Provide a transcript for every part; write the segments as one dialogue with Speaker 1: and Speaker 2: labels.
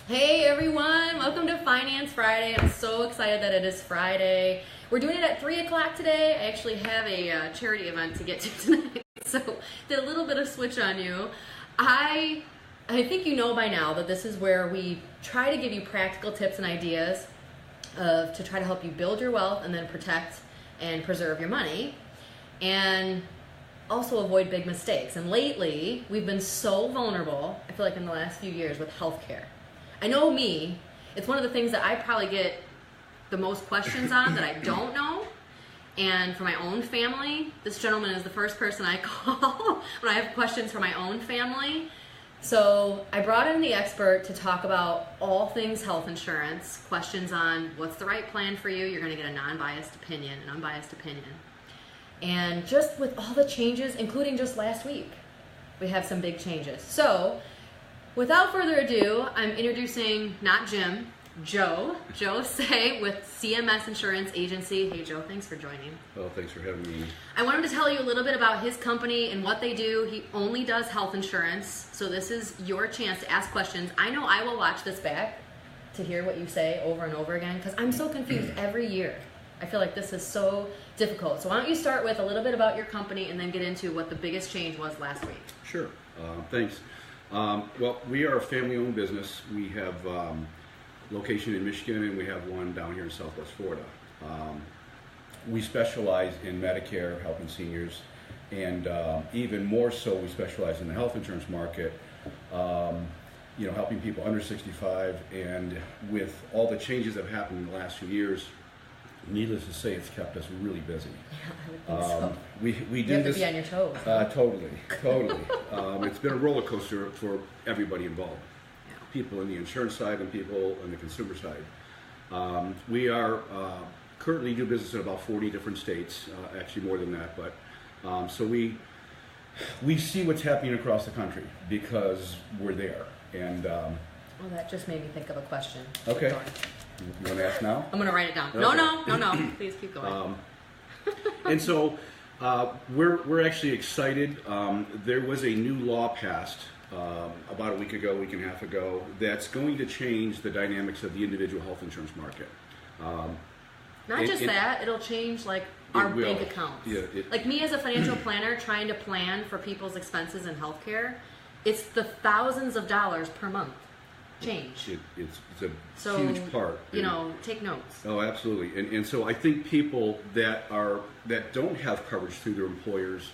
Speaker 1: Hey everyone, welcome to Finance Friday. I'm so excited that it is Friday. We're doing it at 3 o'clock today. I actually have a charity event to get to tonight, so did a little bit of switch on you. I think you know by now that this is where we try to give you practical tips and ideas to try to help you build your wealth and then protect and preserve your money, and also avoid big mistakes. And lately, we've been so vulnerable, I feel like in the last few years, with healthcare. I know me, it's one of the things that I probably get the most questions on that I don't know. And for my own family, this gentleman is the first person I call when I have questions for my own family. So I brought in the expert to talk about all things health insurance, questions on what's the right plan for you. You're going to get a non-biased opinion, an unbiased opinion. And just with all the changes, including just last week, we have some big changes. So without further ado, I'm introducing not Jim, Joe Say with CMS Insurance Agency. Hey Joe, thanks for joining.
Speaker 2: Well, thanks for having me.
Speaker 1: I want him to tell you a little bit about his company and what they do. He only does health insurance, so this is your chance to ask questions. I know I will watch this back to hear what you say over and over again because I'm so confused every year. I feel like this is so difficult. So why don't you start with a little bit about your company and then get into what the biggest change was last week.
Speaker 2: Sure. Thanks. Well, we are a family-owned business. We have location in Michigan, and we have one down here in Southwest Florida. We specialize in Medicare, helping seniors, and even more so, we specialize in the health insurance market. Helping people under 65, and with all the changes that have happened in the last few years, needless to say, it's kept us really busy.
Speaker 1: Yeah, I would think so.
Speaker 2: We
Speaker 1: you
Speaker 2: do
Speaker 1: have
Speaker 2: this.
Speaker 1: To be on your toes.
Speaker 2: Totally. It's been a roller coaster for everybody involved.
Speaker 1: Yeah.
Speaker 2: People in the insurance side and people on the consumer side. We are currently do business in about 40 different states, actually more than that. But so we see what's happening across the country because we're there. And
Speaker 1: well, that just made me think of a question.
Speaker 2: Okay. You want to ask now?
Speaker 1: I'm going to write it down.
Speaker 2: Okay.
Speaker 1: No. Please keep going.
Speaker 2: And so we're actually excited. There was a new law passed about a week and a half ago that's going to change the dynamics of the individual health insurance market.
Speaker 1: Not just that, it'll change like our bank accounts.
Speaker 2: Yeah,
Speaker 1: like me as a financial planner trying to plan for people's expenses in healthcare, it's the thousands of dollars per month. Change.
Speaker 2: It's a huge part.
Speaker 1: Take notes.
Speaker 2: Oh, absolutely. And so I think people that don't have coverage through their employers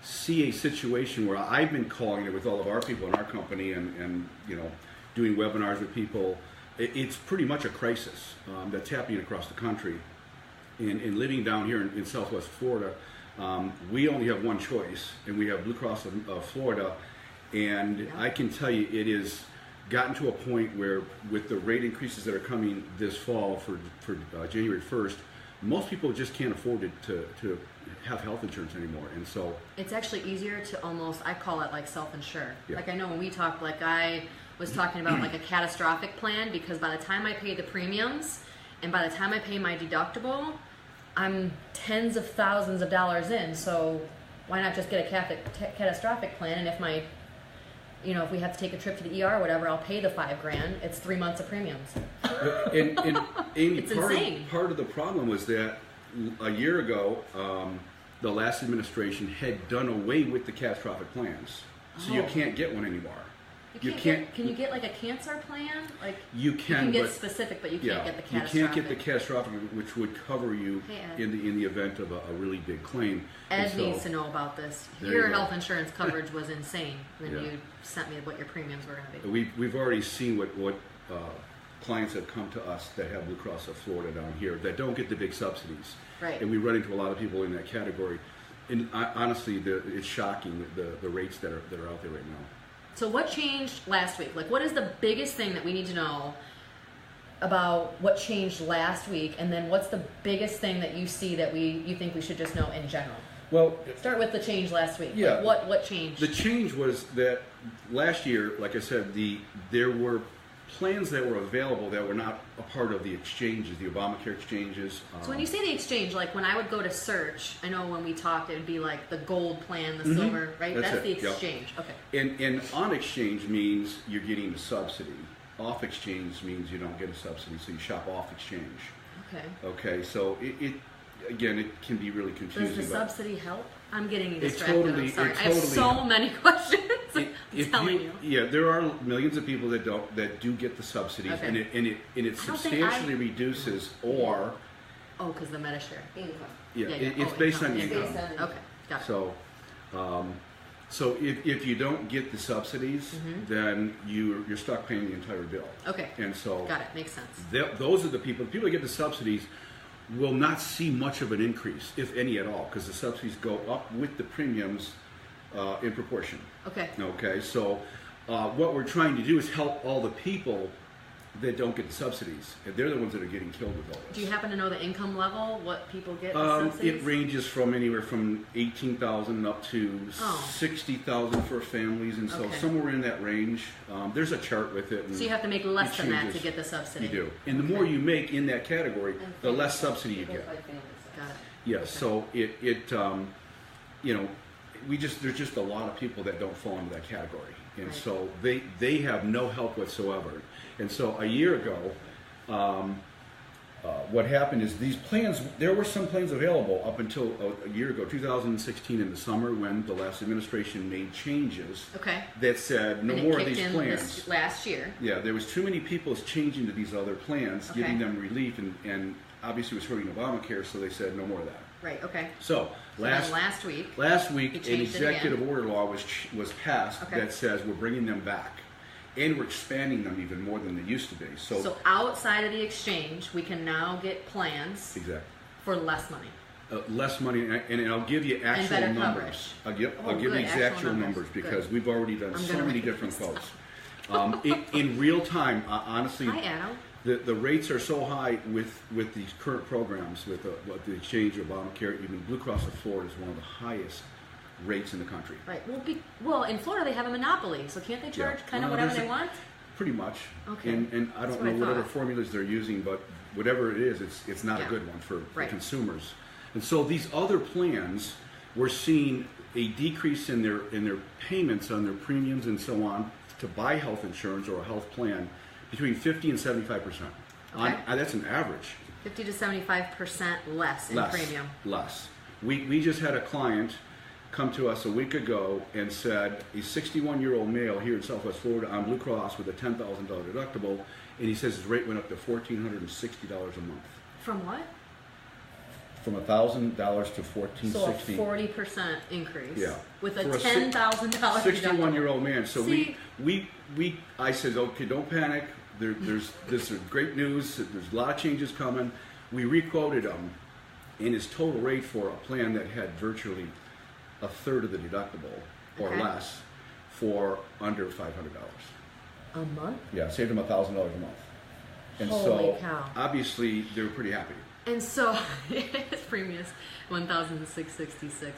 Speaker 2: see a situation where I've been calling it with all of our people in our company and doing webinars with people. It's pretty much a crisis that's happening across the country. And living down here in Southwest Florida, we only have one choice, and we have Blue Cross of Florida. And yeah. I can tell you it is gotten to a point where with the rate increases that are coming this fall for January 1st, most people just can't afford to have health insurance anymore. And so
Speaker 1: it's actually easier to I call it like self-insure.
Speaker 2: Yeah.
Speaker 1: Like I know when we talked, like I was talking about like a catastrophic plan, because by the time I pay the premiums and by the time I pay my deductible, I'm tens of thousands of dollars in. So why not just get a catastrophic plan? And if we have to take a trip to the ER or whatever, I'll pay the $5,000. It's 3 months of premiums.
Speaker 2: And Amy,
Speaker 1: it's insane.
Speaker 2: Part of the problem was that a year ago, the last administration had done away with the catastrophic plans. So you can't get one anymore.
Speaker 1: Can you get like a cancer plan? Like
Speaker 2: you can
Speaker 1: get specific, but you can't get the catastrophic.
Speaker 2: You can't get the catastrophic, which would cover you in the event of a really big claim.
Speaker 1: Ed needs to know about this. Your health insurance coverage was insane when you sent me what your premiums were going to
Speaker 2: be. We've already seen what clients have come to us that have Blue Cross of Florida down here that don't get the big subsidies.
Speaker 1: Right.
Speaker 2: And we run into a lot of people in that category. And honestly, it's shocking the rates that are out there right now.
Speaker 1: So what changed last week? Like, what is the biggest thing that we need to know about what changed last week? And then what's the biggest thing that you see that you think we should just know in general?
Speaker 2: Well,
Speaker 1: start with the change last week.
Speaker 2: Yeah.
Speaker 1: Like what changed?
Speaker 2: The change was that last year, like I said, there were plans that were available that were not a part of the exchanges, the Obamacare exchanges.
Speaker 1: So when you say the exchange, like when I would go to search, I know when we talked, it would be like the gold plan, the silver, right? That's the exchange.
Speaker 2: Yep.
Speaker 1: Okay.
Speaker 2: And on exchange means you're getting a subsidy. Off exchange means you don't get a subsidy, so you shop off exchange.
Speaker 1: Okay.
Speaker 2: Okay, so it again, it can be really confusing.
Speaker 1: Does the subsidy help? I'm getting distracted.
Speaker 2: Totally,
Speaker 1: I'm sorry.
Speaker 2: it
Speaker 1: I have so many questions. I'm telling you.
Speaker 2: Yeah, there are millions of people that do get the subsidies,
Speaker 1: Okay.
Speaker 2: and it substantially reduces or.
Speaker 1: Oh, because the Medishare income.
Speaker 2: Yeah, it's based on income.
Speaker 1: Okay, got it.
Speaker 2: So if you don't get the subsidies, then you're stuck paying the entire bill.
Speaker 1: Okay.
Speaker 2: And so
Speaker 1: got it. Makes sense.
Speaker 2: Those are the people that get the subsidies will not see much of an increase, if any at all, because the subsidies go up with the premiums in proportion.
Speaker 1: Okay.
Speaker 2: Okay, so what we're trying to do is help all the people that don't get the subsidies. And they're the ones that are getting killed with all this.
Speaker 1: Do you happen to know the income level, what people get the subsidies?
Speaker 2: It ranges from anywhere from $18,000 up to $60,000 for families, and so somewhere in that range. There's a chart with it. And
Speaker 1: so you have to make less than that to get the subsidy.
Speaker 2: You do, and the more you make in that category, the less subsidy you get.
Speaker 1: Got it.
Speaker 2: Yeah, so there's just a lot of people that don't fall into that category, and so they have no help whatsoever. And so a year ago, what happened is these plans, there were some plans available up until a year ago, 2016 in the summer, when the last administration made changes that said no more of these plans.
Speaker 1: This last year.
Speaker 2: Yeah, there was too many people changing to these other plans, giving them relief, and obviously it was hurting Obamacare, so they said no more of that.
Speaker 1: Right, okay.
Speaker 2: So last week an executive order law was passed that says we're bringing them back. And we're expanding them even more than they used to be. So
Speaker 1: outside of the exchange, we can now get plans for less money.
Speaker 2: Less money, and I'll give you actual numbers. I'll give you the actual numbers because we've already done so many different quotes. In real time, honestly,
Speaker 1: hi, Adam.
Speaker 2: The rates are so high with these current programs, with the exchange, Obamacare, even Blue Cross of Florida is one of the highest rates in the country.
Speaker 1: Right. Well, in Florida they have a monopoly, so can't they charge kind of whatever they want?
Speaker 2: Pretty much.
Speaker 1: Okay.
Speaker 2: And I don't know whatever formulas they're using, but whatever it is, it's not a good one for consumers. And so these other plans, we're seeing a decrease in their payments on their premiums and so on to buy health insurance or a health plan between 50 and 75%.
Speaker 1: Okay.
Speaker 2: That's an average.
Speaker 1: 50 to 75% less in premium.
Speaker 2: Less. We just had a client come to us a week ago and said a 61-year-old male here in Southwest Florida on Blue Cross with a $10,000 deductible, and he says his rate went up to $1,460 a month.
Speaker 1: From what?
Speaker 2: From $1,000 to $1,460.
Speaker 1: So a 40% increase.
Speaker 2: Yeah.
Speaker 1: With a $10,000 deductible.
Speaker 2: 61-year-old man. So I said, okay, don't panic. This is great news. There's a lot of changes coming. We requoted him, and his total rate for a plan that had virtually a third of the deductible or less for under $500
Speaker 1: a month.
Speaker 2: Yeah, saved him $1,000 a month, and
Speaker 1: Holy cow.
Speaker 2: Obviously they were pretty happy.
Speaker 1: And so his premium is $1,666.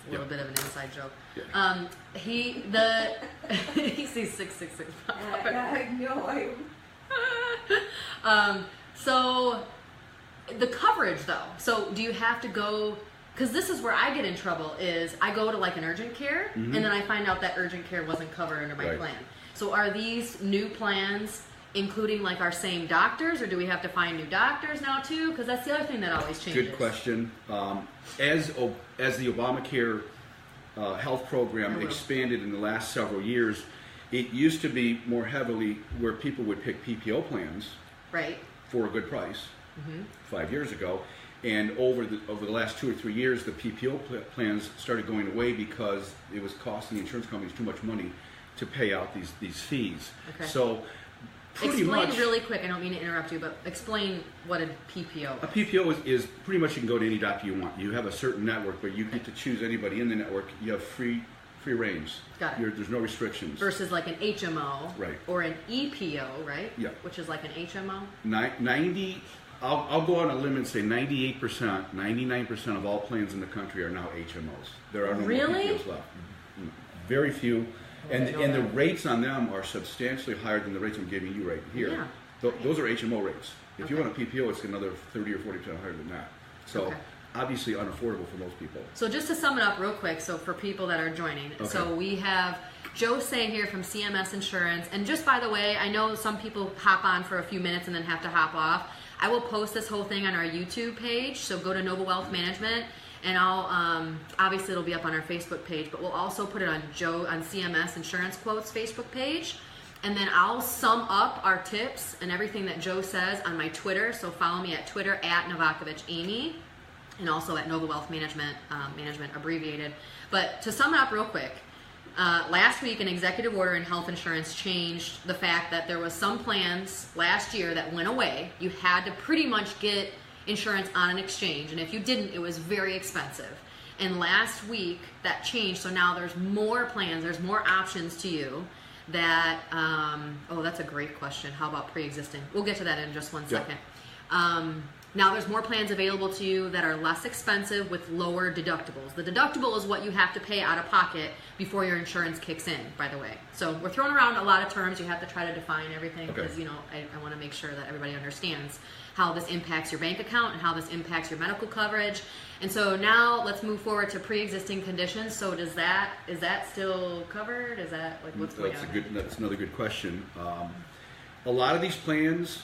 Speaker 1: A little bit of an inside joke. Yeah. He sees 666. So the coverage though. So do you have to go? Because this is where I get in trouble, is I go to like an urgent care, and then I find out that urgent care wasn't covered under my plan. So are these new plans including like our same doctors, or do we have to find new doctors now too? Because that's the other thing that always changes.
Speaker 2: Good question. As the Obamacare health program expanded in the last several years, it used to be more heavily where people would pick PPO plans for a good price 5 years ago. And over the last 2 or 3 years, the PPO plans started going away because it was costing the insurance companies too much money to pay out these fees. Okay. So
Speaker 1: explain really quick, I don't mean to interrupt you, but explain what a PPO is.
Speaker 2: A PPO is pretty much you can go to any doctor you want. You have a certain network, but you get to choose anybody in the network. You have free range.
Speaker 1: Got it.
Speaker 2: There's no restrictions.
Speaker 1: Versus like an HMO or an EPO, right?
Speaker 2: Yeah.
Speaker 1: Which is like an HMO?
Speaker 2: 90... I'll go on a limb and say 98%, 99% of all plans in the country are now HMOs. There are no more PPOs left. Very few. And the rates on them are substantially higher than the rates I'm giving you right here.
Speaker 1: Yeah.
Speaker 2: Those are HMO rates. If you want a PPO, it's another 30 or 40% higher than that. So obviously unaffordable for most people.
Speaker 1: So just to sum it up real quick, so for people that are joining, so we have Joe Say here from CMS Insurance. And just by the way, I know some people hop on for a few minutes and then have to hop off. I will post this whole thing on our YouTube page, so go to Noble Wealth Management, and I'll obviously it'll be up on our Facebook page, but we'll also put it on CMS Insurance Quotes Facebook page. And then I'll sum up our tips and everything that Joe says on my Twitter. So follow me at Twitter at Novakovich Amy, and also at Noble Wealth Management, management abbreviated. But to sum it up real quick, last week an executive order in health insurance changed the fact that there was some plans last year that went away. You had to pretty much get insurance on an exchange, and if you didn't, it was very expensive. And last week that changed, so now there's more plans, there's more options to you. That that's a great question. How about pre-existing? We'll get to that in just one second. Now there's more plans available to you that are less expensive with lower deductibles. The deductible is what you have to pay out of pocket before your insurance kicks in, by the way. So we're throwing around a lot of terms. You have to try to define everything because I want to make sure that everybody understands how this impacts your bank account and how this impacts your medical coverage. And so now let's move forward to pre-existing conditions. So is that still covered? Is that like what's going on?
Speaker 2: That's another good question. A lot of these plans,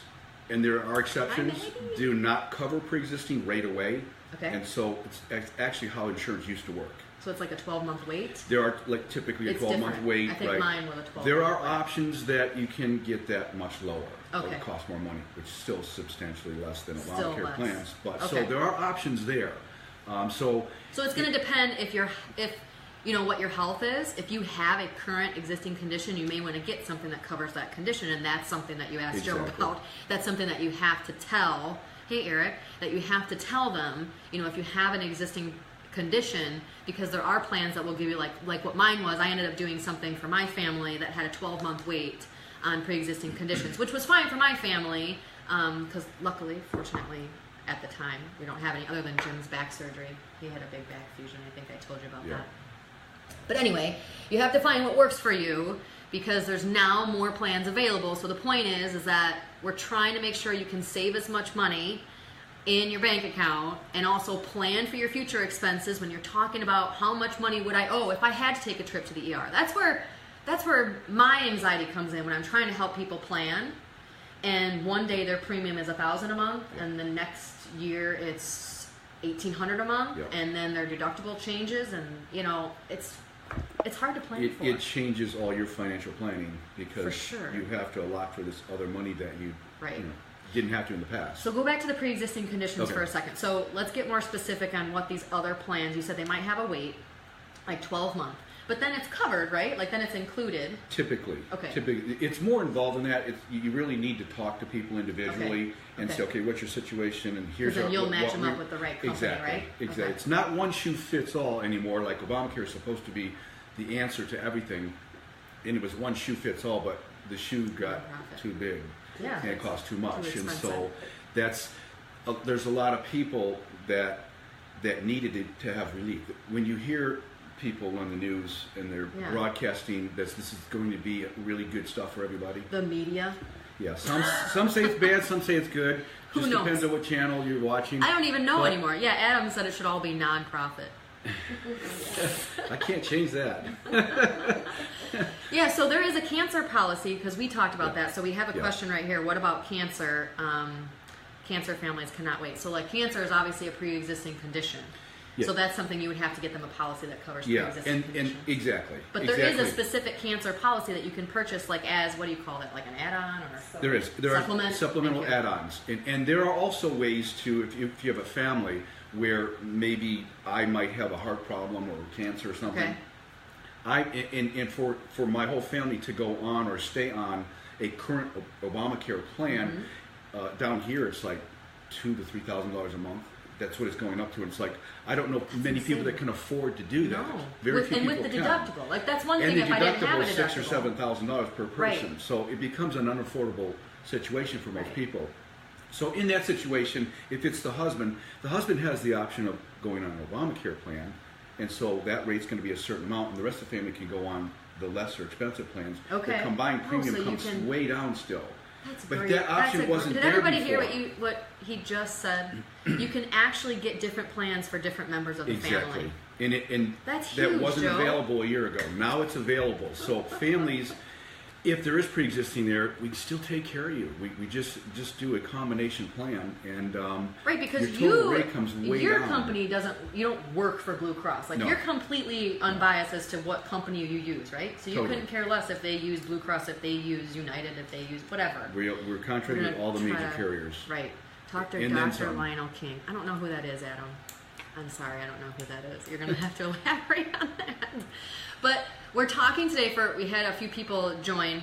Speaker 2: and there are exceptions, do not cover pre-existing right away. Okay. And so it's actually how insurance used to work.
Speaker 1: So it's like a 12-month wait?
Speaker 2: There are typically a 12-month wait.
Speaker 1: I think mine was a 12-month
Speaker 2: There are options that you can get that much lower.
Speaker 1: Okay.
Speaker 2: It costs more money, which is still substantially less than Obamacare plans. But so
Speaker 1: okay.
Speaker 2: there are options there. So
Speaker 1: it's going to depend if you know what your health is. If you have a current existing condition, you may want to get something that covers that condition, and that's something that you asked Joe about. That's something that you have to tell. Hey, Eric, that you have to tell them. If you have an existing condition, because there are plans that will give you like what mine was. I ended up doing something for my family that had a 12-month wait on pre-existing conditions, which was fine for my family because luckily, fortunately, at the time we don't have any other than Jim's back surgery. He had a big back fusion. I think I told you about that. But anyway, you have to find what works for you because there's now more plans available. So the point is that we're trying to make sure you can save as much money in your bank account and also plan for your future expenses when you're talking about how much money would I owe if I had to take a trip to the ER. That's where my anxiety comes in when I'm trying to help people plan. And one day their premium is $1,000 a month, and the next year it's $1,800 a month, and then their deductible changes, and it's hard to plan for.
Speaker 2: It changes all your financial planning because you have to allot for this other money that you didn't have to in the past.
Speaker 1: So go back to the pre-existing conditions for a second. So let's get more specific on what these other plans, you said they might have a wait, like 12 months. But then it's covered, right? Like then it's included.
Speaker 2: Typically.
Speaker 1: Okay.
Speaker 2: Typically. It's more involved in that. You really need to talk to people individually and say, okay, what's your situation? And here's
Speaker 1: then you'll match them up with the right company, right?
Speaker 2: Exactly. Okay. It's not one shoe fits all anymore. Like Obamacare is supposed to be the answer to everything. And it was one shoe fits all, but the shoe got too big.
Speaker 1: Yeah.
Speaker 2: And it cost too much. And so there's a lot of people that needed to have relief. When you hear people on the news and they're broadcasting this is going to be really good stuff for everybody.
Speaker 1: The media.
Speaker 2: Yeah, some say it's bad, some say it's good. Just depends on what channel you're watching.
Speaker 1: I don't even know anymore. Yeah, Adam said it should all be non-profit.
Speaker 2: I can't change that.
Speaker 1: Yeah, so there is a cancer policy because we talked about that. So we have a question right here. What about cancer? Cancer families cannot wait. So like cancer is obviously a pre-existing condition. Yeah. So that's something you would have to get them a policy that covers pre-existing conditions.
Speaker 2: And exactly.
Speaker 1: But there is a specific cancer policy that you can purchase, like as what do you call it, like an add-on or
Speaker 2: there is. There are supplemental add-ons, and there are also ways to if you have a family where maybe I might have a heart problem or cancer or something. Okay. For my whole family to go on or stay on a current Obamacare plan, down here it's like $2,000 to $3,000 a month. That's what it's going up to. And it's like, I don't know many people that can afford to do that. Very few people
Speaker 1: with the
Speaker 2: can.
Speaker 1: deductible. Like that's one thing if I didn't have a deductible.
Speaker 2: And the deductible is $6,000 or $7,000 per person. Right. So it becomes an unaffordable situation for most people. So in that situation, if it's the husband has the option of going on an Obamacare plan. And so that rate's going to be a certain amount, and the rest of the family can go on the lesser expensive plans.
Speaker 1: Okay.
Speaker 2: The combined premium
Speaker 1: so
Speaker 2: comes
Speaker 1: can...
Speaker 2: way down still.
Speaker 1: That's
Speaker 2: but
Speaker 1: great.
Speaker 2: that option wasn't
Speaker 1: Did
Speaker 2: there
Speaker 1: everybody
Speaker 2: before.
Speaker 1: hear what he just said? You can actually get different plans for different members of the family.
Speaker 2: And
Speaker 1: that's huge,
Speaker 2: that wasn't
Speaker 1: Joe.
Speaker 2: available a year ago. Now it's available. So families, if there is pre-existing there, we still take care of you. We just do a combination plan, and
Speaker 1: right, because
Speaker 2: your total rate comes way
Speaker 1: your
Speaker 2: down.
Speaker 1: company you don't work for Blue Cross. Like
Speaker 2: No.
Speaker 1: you're completely unbiased as to what company you use, right? So you
Speaker 2: Totally.
Speaker 1: couldn't care less if they use Blue Cross, if they use United, if they use whatever.
Speaker 2: We're contracted with all the major carriers.
Speaker 1: Right. Talk to
Speaker 2: And then
Speaker 1: Dr.
Speaker 2: some.
Speaker 1: Lionel King. I don't know who that is, Adam. I'm sorry, I don't know who that is. You're going to have to elaborate on that. But we're talking today we had a few people join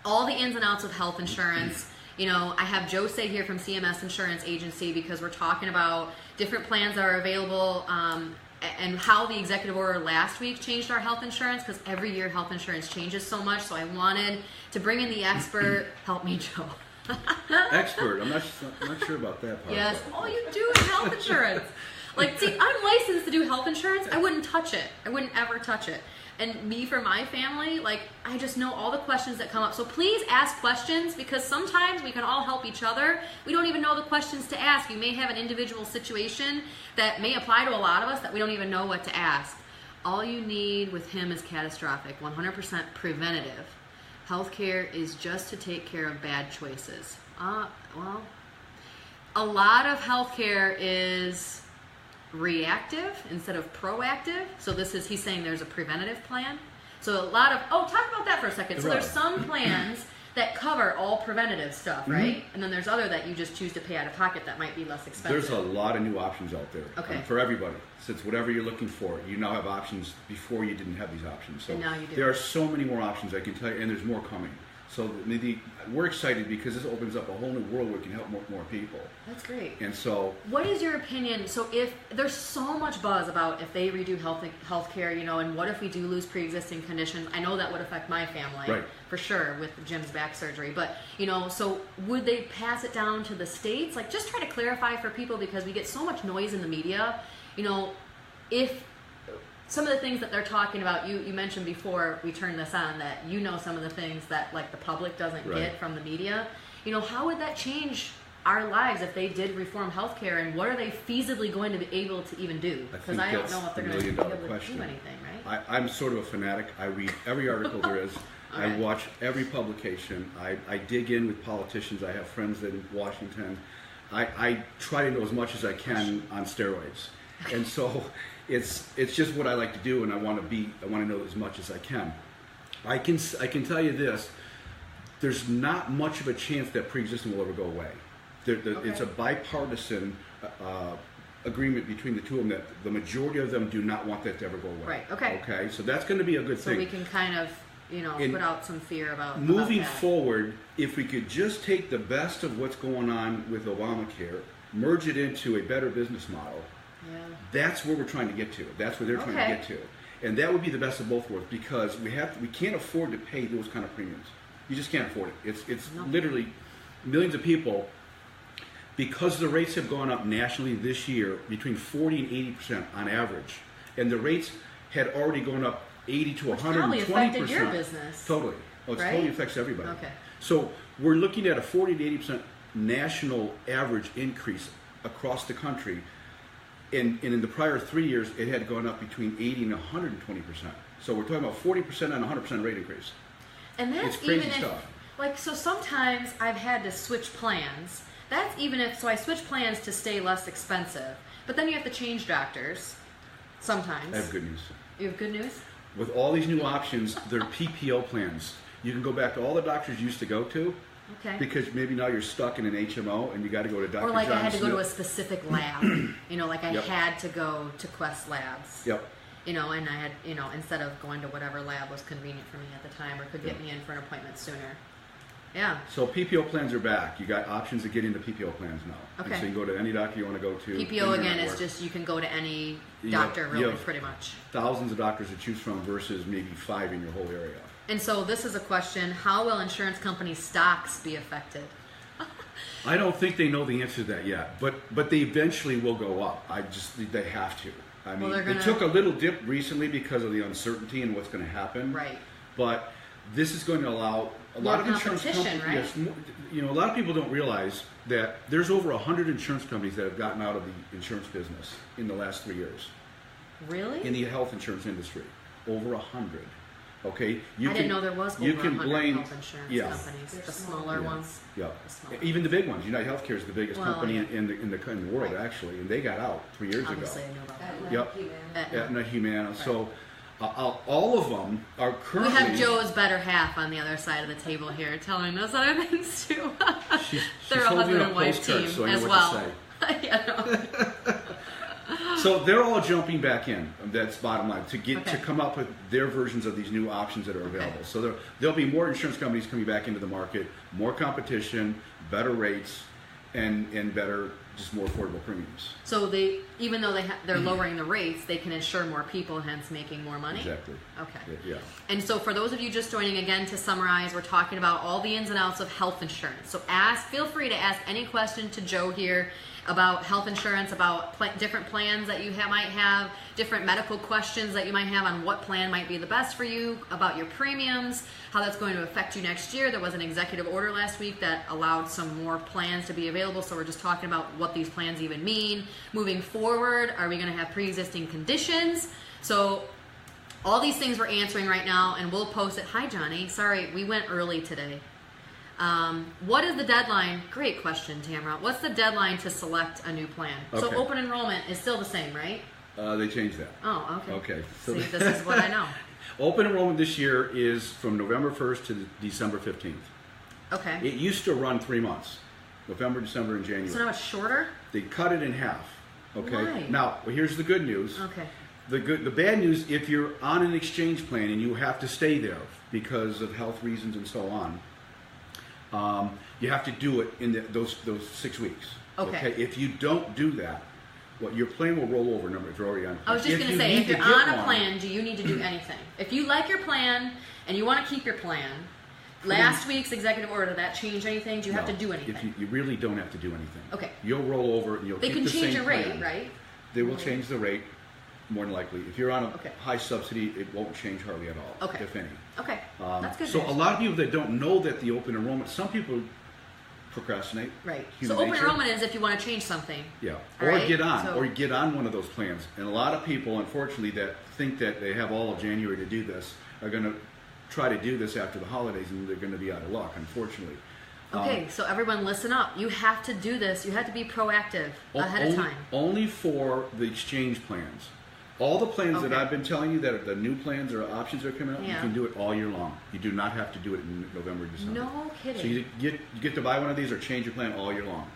Speaker 1: all the ins and outs of health insurance. You know, I have Joe Say here from CMS Insurance Agency because we're talking about different plans that are available and how the executive order last week changed our health insurance, because every year health insurance changes so much. So I wanted to bring in the expert. Help me, Joe.
Speaker 2: Expert. I'm not sure about that part.
Speaker 1: Yes. All you do is health insurance. Like, see, I'm licensed to do health insurance. I wouldn't touch it. I wouldn't ever touch it. And me, for my family, like, I just know all the questions that come up. So please ask questions, because sometimes we can all help each other. We don't even know the questions to ask. You may have an individual situation that may apply to a lot of us that we don't even know what to ask. All you need with him is catastrophic, 100% preventative. Healthcare is just to take care of bad choices. Well, a lot of healthcare is reactive instead of proactive. So he's saying there's a preventative plan. So a lot of, talk about that for a second. So there's some plans that cover all preventative stuff, right? Mm-hmm. And then there's other that you just choose to pay out of pocket that might be less expensive.
Speaker 2: There's a lot of new options out there for everybody. Since whatever you're looking for, you now have options. Before you didn't have these options. So
Speaker 1: and now you do.
Speaker 2: There are so many more options, I can tell you, and there's more coming. So we're excited because this opens up a whole new world where we can help more people.
Speaker 1: That's great.
Speaker 2: And so,
Speaker 1: what is your opinion? So if there's so much buzz about if they redo healthcare, you know, and what if we do lose pre-existing conditions? I know that would affect my family,
Speaker 2: right,
Speaker 1: for sure, with Jim's back surgery. But, you know, so would they pass it down to the states? Like, just try to clarify for people, because we get so much noise in the media. You know, if some of the things that they're talking about, you mentioned before we turned this on, that you know some of the things that, like, the public doesn't get from the media. You know, how would that change our lives if they did reform healthcare, and what are they feasibly going to be able to even do? Because I don't know if they're going to be able to do anything, right?
Speaker 2: I'm sort of a fanatic. I read every article there is.
Speaker 1: Okay.
Speaker 2: I watch every publication. I dig in with politicians. I have friends in Washington. I try to know as much as I can on steroids. And so it's just what I like to do, and I want to know as much as I can. I can tell you this: there's not much of a chance that pre-existing will ever go away. It's a bipartisan agreement between the two of them that the majority of them do not want that to ever go away.
Speaker 1: Right. Okay.
Speaker 2: Okay. So that's going to be a good thing.
Speaker 1: So we can kind of, you know, put out some fear about
Speaker 2: moving
Speaker 1: that.
Speaker 2: forward. If we could just take the best of what's going on with Obamacare, merge it into a better business model.
Speaker 1: Yeah.
Speaker 2: That's where we're trying to get to. That's where they're trying to get to. And that would be the best of both worlds, because we can't afford to pay those kind of premiums. You just can't afford it. It's literally millions of people, because the rates have gone up nationally this year between 40 and 80% on average, and the rates had already gone up 80 to 120%.
Speaker 1: Probably affected your business.
Speaker 2: Totally. Oh, it totally affects everybody.
Speaker 1: Okay.
Speaker 2: So we're looking at a 40 to 80% national average increase across the country. And in the prior 3 years, it had gone up between 80 and 120%. So we're talking about 40% and 100% rate increase.
Speaker 1: And that's
Speaker 2: it's crazy
Speaker 1: even
Speaker 2: stuff.
Speaker 1: Like, so sometimes I've had to switch plans. That's even if, so I switch plans to stay less expensive. But then you have to change doctors sometimes.
Speaker 2: I have good news.
Speaker 1: You have good news?
Speaker 2: With all these new options, they're PPO plans. You can go back to all the doctors you used to go to.
Speaker 1: Okay.
Speaker 2: Because maybe now you're stuck in an HMO and you got to go to Dr.
Speaker 1: Or like
Speaker 2: John
Speaker 1: I had to
Speaker 2: Smith.
Speaker 1: go to a specific lab. You know, like I had to go to Quest Labs.
Speaker 2: Yep.
Speaker 1: You know, and I had, you know, instead of going to whatever lab was convenient for me at the time or could get me in for an appointment sooner. Yeah.
Speaker 2: So PPO plans are back. You got options to get into PPO plans now.
Speaker 1: Okay.
Speaker 2: And so you can go to any doctor you want to go to.
Speaker 1: PPO again is just you can go to any doctor really pretty much.
Speaker 2: Thousands of doctors to choose from versus maybe 5 in your whole area.
Speaker 1: And so this is a question: how will insurance company stocks be affected?
Speaker 2: I don't think they know the answer to that yet, but they eventually will go up. They have to. I mean, it took a little dip recently because of the uncertainty and what's going to happen.
Speaker 1: Right.
Speaker 2: but this is going to allow a lot of insurance companies.
Speaker 1: Right?
Speaker 2: Yes, you know, a lot of people don't realize that there's over 100 insurance companies that have gotten out of the insurance business in the last 3 years.
Speaker 1: Really?
Speaker 2: In the health insurance industry, over 100. Okay,
Speaker 1: I didn't know there was over 100
Speaker 2: blame,
Speaker 1: health insurance companies. The smaller ones.
Speaker 2: Yeah,
Speaker 1: smaller
Speaker 2: even the big ones. United Healthcare is the biggest company
Speaker 1: yeah.
Speaker 2: in the world, actually, and they got out 3 years
Speaker 1: Obviously,
Speaker 2: ago.
Speaker 1: I know about that.
Speaker 2: Yep, Aetna, Humana. So all of them are currently.
Speaker 1: We have Joe's better half on the other side of the table here, telling us other things too.
Speaker 2: she's
Speaker 1: They're a
Speaker 2: holding
Speaker 1: husband
Speaker 2: a
Speaker 1: and wife
Speaker 2: postcard,
Speaker 1: team
Speaker 2: so I know
Speaker 1: as
Speaker 2: what
Speaker 1: well.
Speaker 2: to say.
Speaker 1: Yeah,
Speaker 2: So they're all jumping back in. That's bottom line to get
Speaker 1: Okay.
Speaker 2: to come up with their versions of these new options that are available. So there'll be more insurance companies coming back into the market, more competition, better rates, and better, just more affordable premiums.
Speaker 1: So they, even though they're lowering the rates, they can insure more people, hence making more money.
Speaker 2: Exactly.
Speaker 1: Okay.
Speaker 2: Yeah.
Speaker 1: And so for those of you just joining, again, to summarize, we're talking about all the ins and outs of health insurance. So feel free to ask any question to Joe here about health insurance, about different plans that you might have, different medical questions that you might have on what plan might be the best for you, about your premiums, how that's going to affect you next year. There was an executive order last week that allowed some more plans to be available, so we're just talking about what these plans even mean. Moving forward, are we going to have pre-existing conditions? So all these things we're answering right now, and we'll post it. Hi, Johnny. Sorry, we went early today. What is the deadline? Great question, Tamara. What's the deadline to select a new plan?
Speaker 2: Okay.
Speaker 1: So open enrollment is still the same, right?
Speaker 2: They changed that.
Speaker 1: Oh, okay.
Speaker 2: Okay. So
Speaker 1: See, this is what I know.
Speaker 2: Open enrollment this year is from November 1st to December 15th.
Speaker 1: Okay.
Speaker 2: It used to run 3 months, November, December, and January.
Speaker 1: So now it's shorter?
Speaker 2: They cut it in half. Okay.
Speaker 1: Why?
Speaker 2: Now, here's the good news.
Speaker 1: Okay.
Speaker 2: The bad news, if you're on an exchange plan and you have to stay there because of health reasons and so on, you have to do it in those 6 weeks.
Speaker 1: Okay.
Speaker 2: If you don't do that, your plan will roll over. Number if you're already on.
Speaker 1: I was just going to say, if you're on a plan, do you need to do anything? If you like your plan and you want to keep your plan, last week's executive order, did that change anything? Do you have to do anything?
Speaker 2: If you really don't have to do anything.
Speaker 1: Okay.
Speaker 2: You'll roll over and you'll
Speaker 1: They
Speaker 2: keep
Speaker 1: can
Speaker 2: the
Speaker 1: change
Speaker 2: same
Speaker 1: your rate,
Speaker 2: plan.
Speaker 1: right?
Speaker 2: They will change the rate, more than likely. If you're on a
Speaker 1: Okay.
Speaker 2: high subsidy, it won't change hardly at all,
Speaker 1: Okay.
Speaker 2: if any.
Speaker 1: Okay. That's good
Speaker 2: So
Speaker 1: news.
Speaker 2: a lot of people that don't know that the open enrollment, some people procrastinate.
Speaker 1: Right.
Speaker 2: Human
Speaker 1: So open
Speaker 2: nature.
Speaker 1: enrollment is if you want to change something.
Speaker 2: Yeah,
Speaker 1: All
Speaker 2: or
Speaker 1: right,
Speaker 2: get on,
Speaker 1: so-
Speaker 2: or get on one of those plans. And a lot of people, unfortunately, that think that they have all of January to do this, are going to try to do this after the holidays, and they're going to be out of luck, unfortunately.
Speaker 1: Okay, so everyone listen up. You have to do this. You have to be proactive ahead of time.
Speaker 2: Only for the exchange plans. All the plans that
Speaker 1: Okay.
Speaker 2: I've been telling you that are the new plans or options that are coming out, you
Speaker 1: Yeah.
Speaker 2: can do it all year long. You do not have to do it in November, December.
Speaker 1: No kidding.
Speaker 2: So you get to buy one of these or change your plan all year long.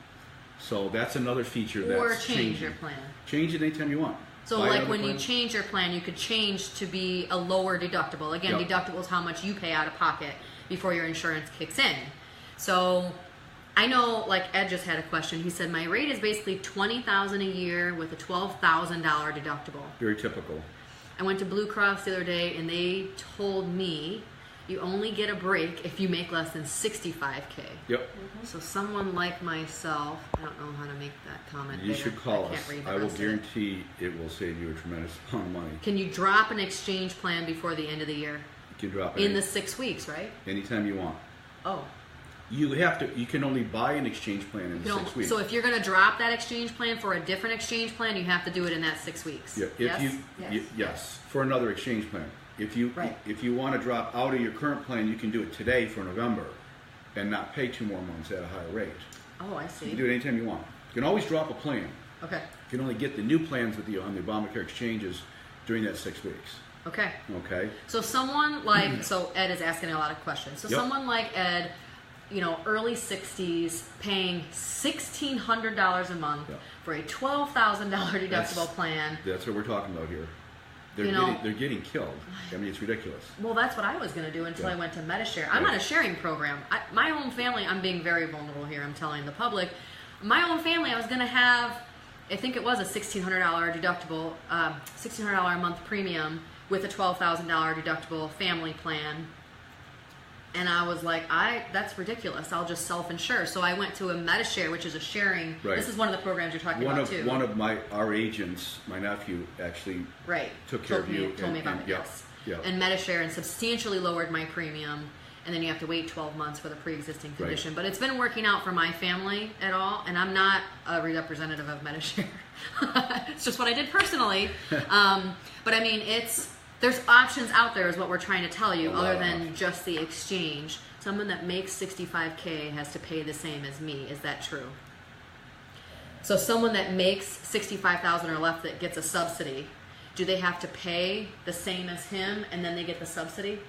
Speaker 2: So that's another feature that's
Speaker 1: Or change
Speaker 2: changing.
Speaker 1: your plan.
Speaker 2: Change it anytime you want.
Speaker 1: So
Speaker 2: Buy
Speaker 1: like
Speaker 2: another
Speaker 1: when you
Speaker 2: plan.
Speaker 1: change your plan, you could change to be a lower deductible. Again,
Speaker 2: Yep.
Speaker 1: deductible is how much you pay out of pocket before your insurance kicks in. So I know, like Ed just had a question. He said my rate is basically $20,000 a year with a $12,000 deductible.
Speaker 2: Very typical.
Speaker 1: I went to Blue Cross the other day and they told me you only get a break if you make less than $65K.
Speaker 2: Yep.
Speaker 1: So someone like myself, I don't know how to make that comment.
Speaker 2: You
Speaker 1: bigger.
Speaker 2: should call
Speaker 1: I can't
Speaker 2: us.
Speaker 1: read the
Speaker 2: I will
Speaker 1: rest of it.
Speaker 2: guarantee it will save you a tremendous amount of money.
Speaker 1: Can you drop an exchange plan before the end of the year?
Speaker 2: You can drop it
Speaker 1: In the 6 weeks, right?
Speaker 2: anytime you want.
Speaker 1: Oh.
Speaker 2: You can only buy an exchange plan in 6 weeks.
Speaker 1: So if you're going to drop that exchange plan for a different exchange plan, you have to do it in that 6 weeks.
Speaker 2: Yeah, yes, for another exchange plan. If you want to drop out of your current plan, you can do it today for November, and not pay 2 more months at a higher rate.
Speaker 1: Oh, I
Speaker 2: You
Speaker 1: see.
Speaker 2: can do it anytime you want. You can always drop a plan.
Speaker 1: Okay.
Speaker 2: You can only get the new plans on the Obamacare exchanges during that 6 weeks.
Speaker 1: Okay.
Speaker 2: Okay.
Speaker 1: So someone like, so Ed is asking a lot of questions. So
Speaker 2: Yep.
Speaker 1: someone like Ed, early 60s, paying $1,600 a month
Speaker 2: Yep.
Speaker 1: for a $12,000 deductible plan.
Speaker 2: That's what we're talking about here. They're getting killed. I mean, it's ridiculous.
Speaker 1: Well, that's what I was going to do until I went to MediShare. I'm
Speaker 2: Yeah.
Speaker 1: on a sharing program. My own family, I'm being very vulnerable here, I'm telling the public. My own family, I was going to have, I think it was a $1,600 deductible, $1,600 a month premium with a $12,000 deductible family plan. And I was like, that's ridiculous. I'll just self-insure. So I went to a MediShare, which is a sharing.
Speaker 2: Right.
Speaker 1: This is one of the programs you're talking about too.
Speaker 2: One of our agents, my nephew, actually
Speaker 1: Right.
Speaker 2: took care of you.
Speaker 1: Told me about it,
Speaker 2: yeah.
Speaker 1: yes.
Speaker 2: Yep.
Speaker 1: and Medishare and substantially lowered my premium. And then you have to wait 12 months for the pre-existing condition.
Speaker 2: Right.
Speaker 1: But it's been working out for my family at all, and I'm not a representative of Medishare. It's just what I did personally. But I mean, there's options out there is what we're trying to tell you, other than just the exchange. Someone that makes $65K has to pay the same as me. Is that true? So someone that makes $65,000 or less that gets a subsidy, do they have to pay the same as him and then they get the subsidy?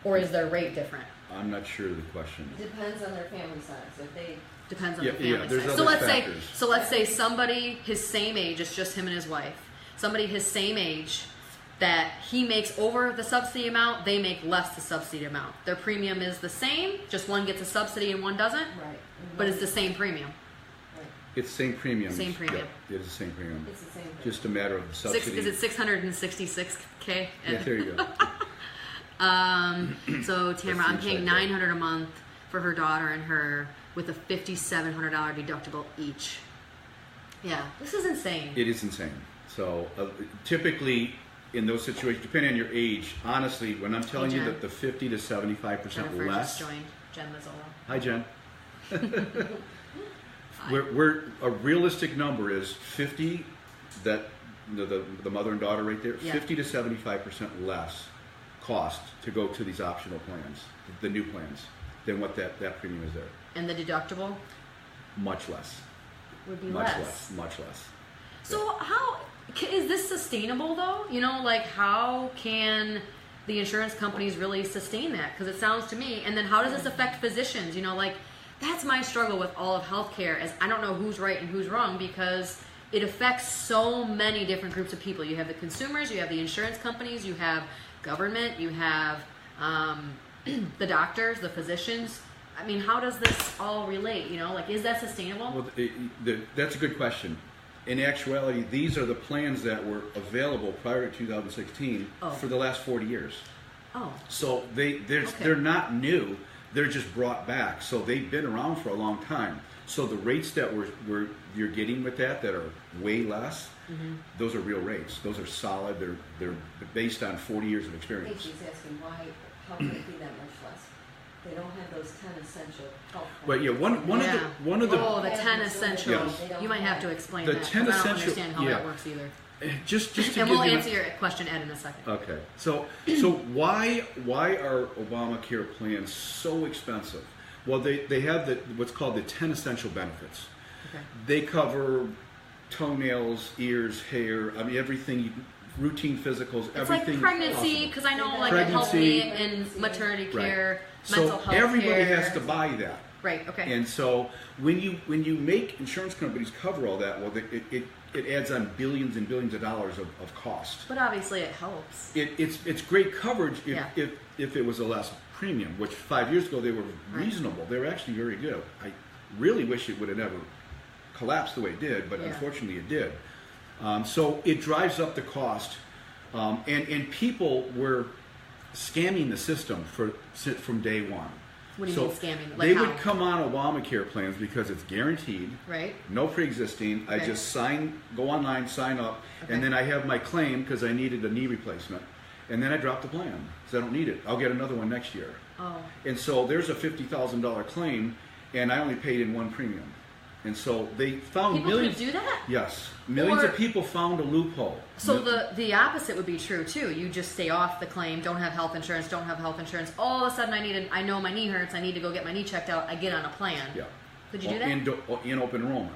Speaker 1: Or is their rate different?
Speaker 2: I'm not sure of the question.
Speaker 3: Depends on their family size. If they
Speaker 1: Depends on the family
Speaker 2: there's
Speaker 1: size.
Speaker 2: other
Speaker 1: Let's
Speaker 2: factors.
Speaker 1: say somebody his same age, it's just him and his wife. Somebody his same age that he makes over the subsidy amount, they make less the subsidy amount. Their premium is the same, just one gets a subsidy and one doesn't.
Speaker 3: right,
Speaker 1: But it's the same premium.
Speaker 3: right.
Speaker 2: It's the same premium.
Speaker 1: Same premium.
Speaker 2: Yeah, it is the same premium.
Speaker 3: It's the same thing.
Speaker 2: Just a matter of the subsidy.
Speaker 1: Is it 666K?
Speaker 2: Yeah, there you go.
Speaker 1: So Tamara, I'm
Speaker 2: seems
Speaker 1: paying
Speaker 2: like
Speaker 1: $900 a month for her daughter and her with a $5,700 deductible each. Yeah, this is insane.
Speaker 2: It is insane. So typically in those situations, depending on your age, honestly, when I'm telling you
Speaker 1: Jen.
Speaker 2: that the 50 to 75%
Speaker 1: Jennifer
Speaker 2: less.
Speaker 1: just joined. Jen Mazzola.
Speaker 2: Hi, Jen. we're a realistic number is 50. That the mother and daughter right there.
Speaker 1: Yeah.
Speaker 2: 50 to 75% less cost to go to these optional plans, the new plans, than what that premium is there.
Speaker 1: And the deductible
Speaker 2: Much less.
Speaker 1: would be
Speaker 2: Much
Speaker 1: less.
Speaker 2: less. Much less.
Speaker 1: So how is this sustainable though? You know, like how can the insurance companies really sustain that? Because it sounds to me, and then how does this affect physicians? You know, like that's my struggle with all of healthcare is I don't know who's right and who's wrong because it affects so many different groups of people. You have the consumers, you have the insurance companies, you have government, you have the doctors, the physicians. I mean, how does this all relate? You know, like is that sustainable?
Speaker 2: Well, that's a good question. In actuality, these are the plans that were available prior to 2016 for the last 40 years.
Speaker 1: Oh.
Speaker 2: So they're not new. They're just brought back. So they've been around for a long time. So the rates that you're getting with that are way less. Mm-hmm. Those are real rates. Those are solid. They're based on 40 years of experience.
Speaker 3: Casey's asking how can it be that much less? They don't have those 10 essential health plans.
Speaker 2: But yeah, one of the
Speaker 1: Oh, the 10 essentials.
Speaker 2: Yes.
Speaker 1: You might have to explain
Speaker 2: The
Speaker 1: that.
Speaker 2: 10
Speaker 1: 'cause I don't
Speaker 2: essential-
Speaker 1: understand how
Speaker 2: yeah.
Speaker 1: that works either.
Speaker 2: just to
Speaker 1: And
Speaker 2: give
Speaker 1: we'll
Speaker 2: you
Speaker 1: answer your question, Ed, in a second.
Speaker 2: Okay. So why are Obamacare plans so expensive? Well, they have what's called the 10 essential benefits.
Speaker 1: Okay.
Speaker 2: They cover toenails, ears, hair. I mean everything. Routine physicals,
Speaker 1: It's
Speaker 2: everything.
Speaker 1: like pregnancy,
Speaker 2: possible.
Speaker 1: because I know like it helped me
Speaker 2: Pregnancy.
Speaker 1: in maternity
Speaker 2: Right.
Speaker 1: care, mental
Speaker 2: So
Speaker 1: health
Speaker 2: everybody
Speaker 1: care.
Speaker 2: has to buy that.
Speaker 1: Right. Okay.
Speaker 2: And so when you make insurance companies cover all that, well, it adds on billions and billions of dollars of cost.
Speaker 1: But obviously it helps.
Speaker 2: It's great coverage
Speaker 1: Yeah.
Speaker 2: if it was a less premium, which 5 years ago they were reasonable. They were actually very good. I really wish it would have never collapsed the way it did, but
Speaker 1: Yeah.
Speaker 2: unfortunately it did. So it drives up the cost, and people were scamming the system from day one.
Speaker 1: What do you
Speaker 2: So
Speaker 1: mean scamming? Like
Speaker 2: they
Speaker 1: how?
Speaker 2: would come on Obamacare plans because it's guaranteed,
Speaker 1: Right.
Speaker 2: no pre-existing. I
Speaker 1: Okay.
Speaker 2: just go online, sign up,
Speaker 1: Okay.
Speaker 2: and then I have my claim because I needed a knee replacement, and then I drop the plan because I don't need it. I'll get another one next year.
Speaker 1: Oh.
Speaker 2: And so there's a $50,000 claim, and I only paid in one premium. And so they found
Speaker 1: People
Speaker 2: millions.
Speaker 1: could do that?
Speaker 2: Yes, millions
Speaker 1: Or-
Speaker 2: of people found a loophole.
Speaker 1: So the opposite would be true too. You just stay off the claim, don't have health insurance. All of a sudden I know my knee hurts, I need to go get my knee checked out, I get on a plan.
Speaker 2: Yeah.
Speaker 1: Could you do that?
Speaker 2: In open enrollment.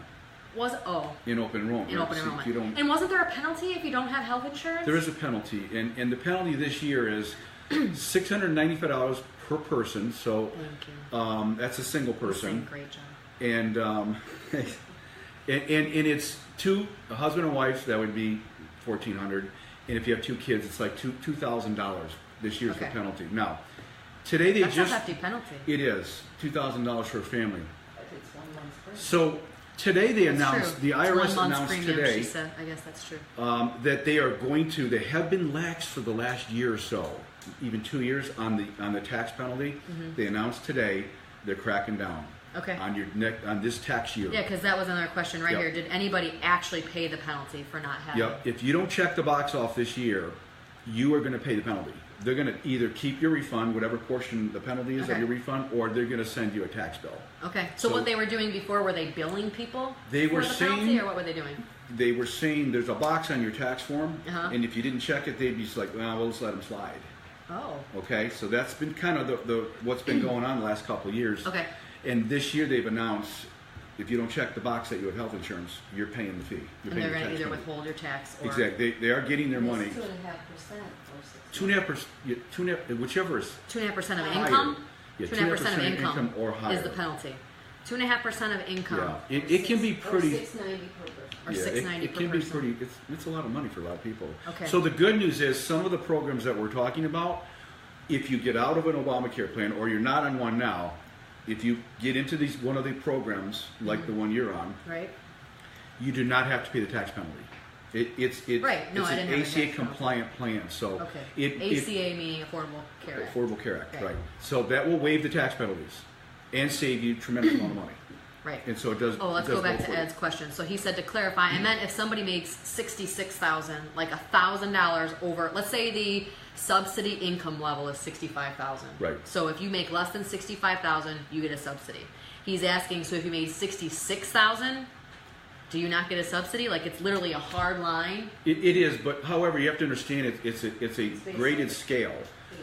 Speaker 2: In open enrollment.
Speaker 1: In open
Speaker 2: So
Speaker 1: enrollment.
Speaker 2: you don't-
Speaker 1: And wasn't there a penalty if you don't have health insurance?
Speaker 2: There is a penalty, and the penalty this year is $695 per person. So
Speaker 1: Thank you.
Speaker 2: that's a single
Speaker 1: You're saying
Speaker 2: person,
Speaker 1: great job.
Speaker 2: and and it's a husband and wife. That would be $1,400, and if you have two kids, it's like $2,000 this year's the
Speaker 1: Okay.
Speaker 2: penalty. Now, today they
Speaker 1: That's
Speaker 2: just
Speaker 1: a hefty penalty.
Speaker 2: it is $2,000 for a family.
Speaker 3: If it's 1 month's premium.
Speaker 2: So today they
Speaker 1: That's
Speaker 2: announced
Speaker 1: true.
Speaker 2: the
Speaker 1: It's
Speaker 2: IRS
Speaker 1: 1 month's
Speaker 2: announced
Speaker 1: premium,
Speaker 2: today.
Speaker 1: She said. I guess that's true.
Speaker 2: That they have been lax for the last year or so, even 2 years on the tax penalty.
Speaker 1: Mm-hmm.
Speaker 2: They announced today they're cracking down
Speaker 1: Okay.
Speaker 2: on this tax year.
Speaker 1: Yeah, because that was another question right
Speaker 2: Yep.
Speaker 1: here. Did anybody actually pay the penalty for not having?
Speaker 2: Yep. If you don't check the box off this year, you are going to pay the penalty. They're going to either keep your refund, whatever portion the penalty is of your refund, or they're going to send you a tax bill.
Speaker 1: Okay. So what they were doing before, were they billing people
Speaker 2: They
Speaker 1: for
Speaker 2: were
Speaker 1: the penalty,
Speaker 2: saying,
Speaker 1: or what were they doing?
Speaker 2: They were saying there's a box on your tax form, and if you didn't check it, they'd be just like, well, we'll just let them slide.
Speaker 1: Oh.
Speaker 2: Okay, so that's been kind of the what's been going on the last couple of years.
Speaker 1: Okay.
Speaker 2: And this year they've announced, if you don't check the box that you have health insurance, you're paying the fee. You're
Speaker 1: And they're
Speaker 2: paying
Speaker 1: going to
Speaker 2: the tax
Speaker 1: either
Speaker 2: penalty.
Speaker 1: withhold your tax or...
Speaker 2: Exactly. They are getting their money.
Speaker 3: 2.5% or
Speaker 2: 2.5%, 2.5%, whichever is
Speaker 1: 2.5% of
Speaker 2: higher.
Speaker 1: income?
Speaker 2: Yeah,
Speaker 1: 2.5% of income
Speaker 2: or higher
Speaker 1: is the penalty. 2.5% of income.
Speaker 2: Yeah, it can be pretty.
Speaker 3: Or $6.90 per person.
Speaker 1: Or
Speaker 2: Yeah,
Speaker 1: $6.90
Speaker 2: it
Speaker 1: per
Speaker 2: can be
Speaker 1: person.
Speaker 2: pretty. It's a lot of money for a lot of people.
Speaker 1: Okay.
Speaker 2: So the good news is some of the programs that we're talking about, if you get out of an Obamacare plan or you're not on one now, if you get into one of the programs like the one you're on,
Speaker 1: Right?
Speaker 2: you do not have to pay the tax penalty. It's
Speaker 1: Right. No,
Speaker 2: it's
Speaker 1: I
Speaker 2: an
Speaker 1: didn't have a
Speaker 2: ACA
Speaker 1: tax
Speaker 2: compliant plan. So
Speaker 1: Okay. ACA meaning Affordable Care Act.
Speaker 2: Affordable Care Act,
Speaker 1: Right.
Speaker 2: right? So that will waive the tax penalties and save you a tremendous amount of money.
Speaker 1: Right.
Speaker 2: And so it does.
Speaker 1: Oh, let's
Speaker 2: it does
Speaker 1: go back
Speaker 2: both
Speaker 1: to
Speaker 2: ways.
Speaker 1: Ed's question. So he said to clarify, I meant if somebody makes $66,000, like $1,000 over, let's say the subsidy income level is $65,000.
Speaker 2: Right.
Speaker 1: So if you make less than $65,000, you get a subsidy. He's asking, so if you made $66,000, do you not get a subsidy? Like it's literally a hard line.
Speaker 2: It is, but however, you have to understand it's a graded scale.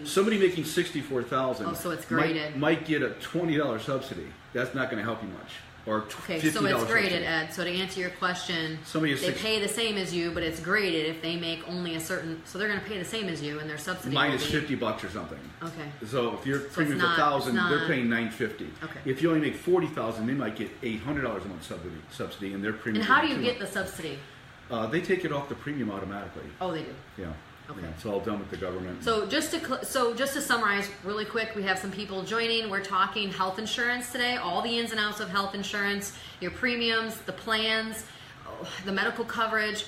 Speaker 2: Somebody making $64,000
Speaker 1: Oh, so it's graded.
Speaker 2: might get a $20 subsidy. That's not going to help you much. Or
Speaker 1: Okay,
Speaker 2: $50
Speaker 1: so it's graded,
Speaker 2: subsidy.
Speaker 1: Ed. So to answer your question,
Speaker 2: Somebody is
Speaker 1: they
Speaker 2: six-
Speaker 1: pay the same as you, but it's graded if they make only a certain. So they're going to pay the same as you, and their subsidy
Speaker 2: Mine
Speaker 1: will
Speaker 2: is
Speaker 1: be,
Speaker 2: $50 or something.
Speaker 1: Okay.
Speaker 2: So if your premium's
Speaker 1: not-
Speaker 2: $1,000,
Speaker 1: it's
Speaker 2: they're
Speaker 1: not-
Speaker 2: paying $950.
Speaker 1: Okay.
Speaker 2: If you only make $40,000, they might get $800 a month subsidy, and their premium.
Speaker 1: And how do
Speaker 2: will
Speaker 1: you
Speaker 2: be
Speaker 1: get the subsidy?
Speaker 2: They take it off the premium automatically.
Speaker 1: Oh, they do.
Speaker 2: Yeah.
Speaker 1: Okay.
Speaker 2: Yeah, it's all done with the government.
Speaker 1: So just to summarize really quick, we have some people joining. We're talking health insurance today, all the ins and outs of health insurance, your premiums, the plans, the medical coverage,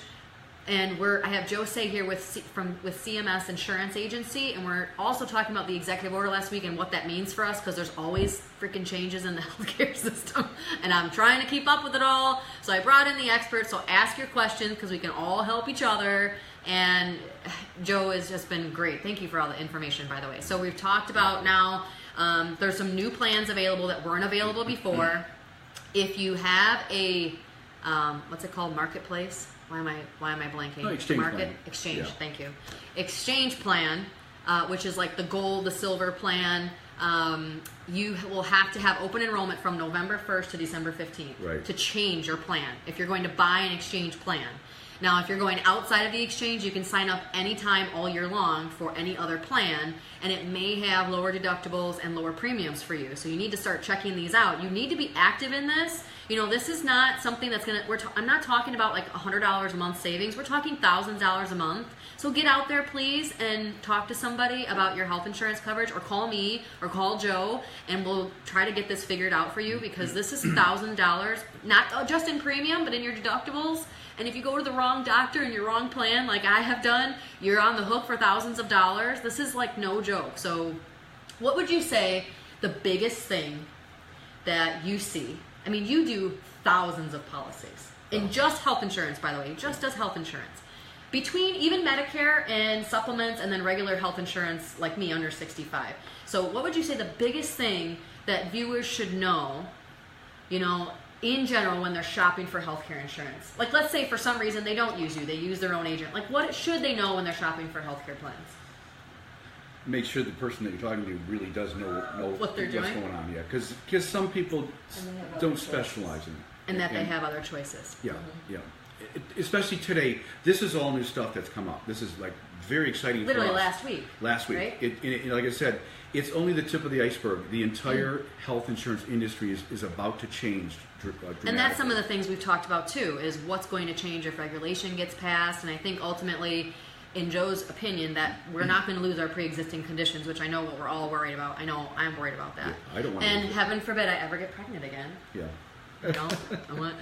Speaker 1: and I have Jose here with CMS Insurance Agency, and we're also talking about the executive order last week and what that means for us because there's always freaking changes in the healthcare system, and I'm trying to keep up with it all. So I brought in the experts. So ask your questions because we can all help each other. And Joe has just been great. Thank you for all the information, by the way. So we've talked about now, there's some new plans available that weren't available before. If you have a, what's it called, marketplace? Why am I blanking?
Speaker 2: No, exchange plan.
Speaker 1: Exchange,
Speaker 2: Yeah.
Speaker 1: thank you. Exchange plan, which is like the gold, the silver plan. You will have to have open enrollment from November 1st to December 15th
Speaker 2: Right.
Speaker 1: to change your plan if you're going to buy an exchange plan. Now, if you're going outside of the exchange, you can sign up anytime all year long for any other plan, and it may have lower deductibles and lower premiums for you. So you need to start checking these out. You need to be active in this. You know, this is not something that's going to, I'm not talking about like $100 a month savings. We're talking thousands of dollars a month. So get out there, please, and talk to somebody about your health insurance coverage, or call me or call Joe, and we'll try to get this figured out for you, because this is $1,000, not just in premium, but in your deductibles. And if you go to the wrong doctor and your wrong plan, like I have done, you're on the hook for thousands of dollars. This is like no joke. So what would you say the biggest thing that you see? I mean, you do thousands of policies in just health insurance, by the way, just does health insurance. Between even Medicare and supplements and then regular health insurance like me under 65. So what would you say the biggest thing that viewers should know, you know, in general when they're shopping for healthcare insurance? Like let's say for some reason they don't use you, they use their own agent. Like what should they know when they're shopping for healthcare plans?
Speaker 2: Make sure the person that you're talking to really does know
Speaker 1: What they're
Speaker 2: what's
Speaker 1: doing?
Speaker 2: going on. Yeah, because some people
Speaker 3: And they have
Speaker 2: don't
Speaker 3: other
Speaker 2: specialize in it.
Speaker 1: And that they have other choices.
Speaker 2: Yeah, yeah. Especially today, this is all new stuff that's come up. This is like very exciting.
Speaker 1: Literally
Speaker 2: for us.
Speaker 1: last week.
Speaker 2: Last week.
Speaker 1: Right?
Speaker 2: Like I said, it's only the tip of the iceberg. The entire health insurance industry is about to change dramatically.
Speaker 1: And that's some of the things we've talked about too, is what's going to change if regulation gets passed. And I think ultimately, in Joe's opinion, that we're not going to lose our pre-existing conditions, which I know what we're all worried about. I know I'm worried about that.
Speaker 2: Yeah, I don't want to
Speaker 1: And
Speaker 2: lose it.
Speaker 1: heaven forbid I ever get pregnant again.
Speaker 2: Yeah.
Speaker 1: You know, I want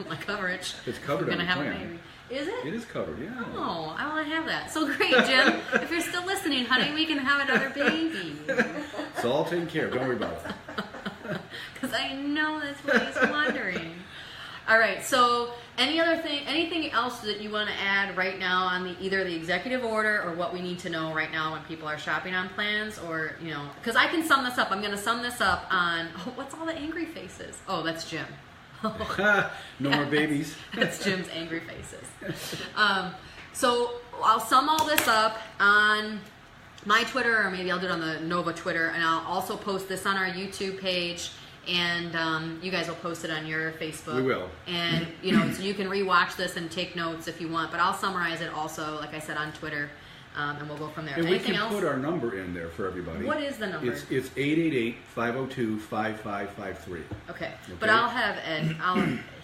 Speaker 1: my coverage.
Speaker 2: It's covered
Speaker 1: We're
Speaker 2: on
Speaker 1: gonna
Speaker 2: the
Speaker 1: have a
Speaker 2: plan.
Speaker 1: baby. Is it?
Speaker 2: It is covered, yeah.
Speaker 1: Oh, I want to have that. So great, Jim. If you're still listening, honey, we can have another baby.
Speaker 2: It's all taken care of. Don't worry about it.
Speaker 1: Because I know that's what he's wondering. All right, so Anything else that you want to add right now on either the executive order or what we need to know right now when people are shopping on plans, or because I can sum this up. I'm going to sum this up on what's all the angry faces? Oh, that's Jim.
Speaker 2: No more babies.
Speaker 1: That's Jim's angry faces. So I'll sum all this up on my Twitter, or maybe I'll do it on the Nova Twitter, and I'll also post this on our YouTube page. And you guys will post it on your Facebook.
Speaker 2: We will.
Speaker 1: And, so you can rewatch this and take notes if you want. But I'll summarize it also, like I said, on Twitter. And we'll go from there.
Speaker 2: And
Speaker 1: Anything
Speaker 2: we can
Speaker 1: else?
Speaker 2: put our number in there for everybody.
Speaker 1: What is the number?
Speaker 2: It's 888-502-5553.
Speaker 1: Okay. But I'll have Ed.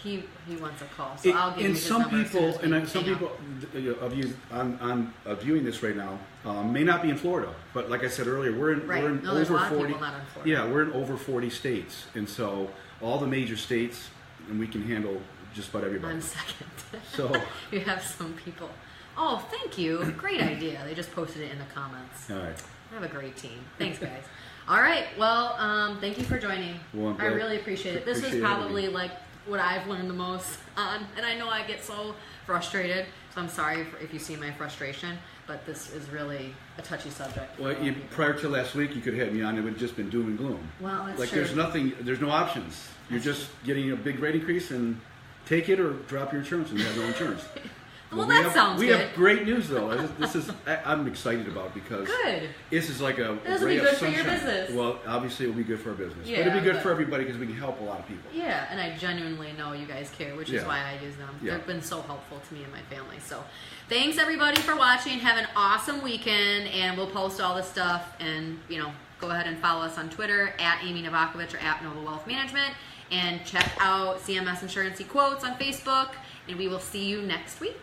Speaker 1: He wants a call, so I'll give you his
Speaker 2: some
Speaker 1: number as soon
Speaker 2: people,
Speaker 1: as we
Speaker 2: and some
Speaker 1: hang up.
Speaker 2: people of you on viewing this right now may not be in Florida, but like I said earlier, we're in
Speaker 1: There's a
Speaker 2: over
Speaker 1: lot of
Speaker 2: 40.
Speaker 1: people not in Florida.
Speaker 2: Yeah, we're in over 40 states, and so all the major states, and we can handle just about everybody.
Speaker 1: 1 second.
Speaker 2: So
Speaker 1: you have some people. Oh, thank you. Great idea. They just posted it in the comments.
Speaker 2: all right.
Speaker 1: I have a great team. Thanks, guys. All right. Well, thank you for joining.
Speaker 2: Well, I'm
Speaker 1: I
Speaker 2: glad-
Speaker 1: really appreciate it. This is
Speaker 2: appreciate
Speaker 1: probably
Speaker 2: having me.
Speaker 1: like what I've learned the most on, and I know I get so frustrated, so I'm sorry if you see my frustration, but this is really a touchy subject. for a
Speaker 2: Well,
Speaker 1: lot of people.
Speaker 2: prior to last week, you could have had me on. It would have just been doom and gloom.
Speaker 1: Well, that's
Speaker 2: Like
Speaker 1: true.
Speaker 2: there's nothing, there's no options. You're just getting a big rate increase, and take it or drop your insurance, and you have no insurance.
Speaker 1: Well,
Speaker 2: we
Speaker 1: that
Speaker 2: have,
Speaker 1: sounds
Speaker 2: we
Speaker 1: good.
Speaker 2: have great news though. I'm excited about, because
Speaker 1: Good.
Speaker 2: this is like a
Speaker 1: This will
Speaker 2: ray
Speaker 1: be
Speaker 2: of
Speaker 1: good for your
Speaker 2: sunshine.
Speaker 1: business.
Speaker 2: Well, obviously it will be good for our business,
Speaker 1: Yeah,
Speaker 2: but it'll be good
Speaker 1: but-
Speaker 2: for everybody because we can help a lot of people.
Speaker 1: Yeah, and I genuinely know you guys care, which is
Speaker 2: Yeah.
Speaker 1: why I use them.
Speaker 2: Yeah.
Speaker 1: They've been so helpful to me and my family. So thanks everybody for watching. Have an awesome weekend, and we'll post all this stuff, and go ahead and follow us on Twitter at Amy Novakovich or at Nova Wealth Management, and check out CMS Insurance Quotes on Facebook, and we will see you next week.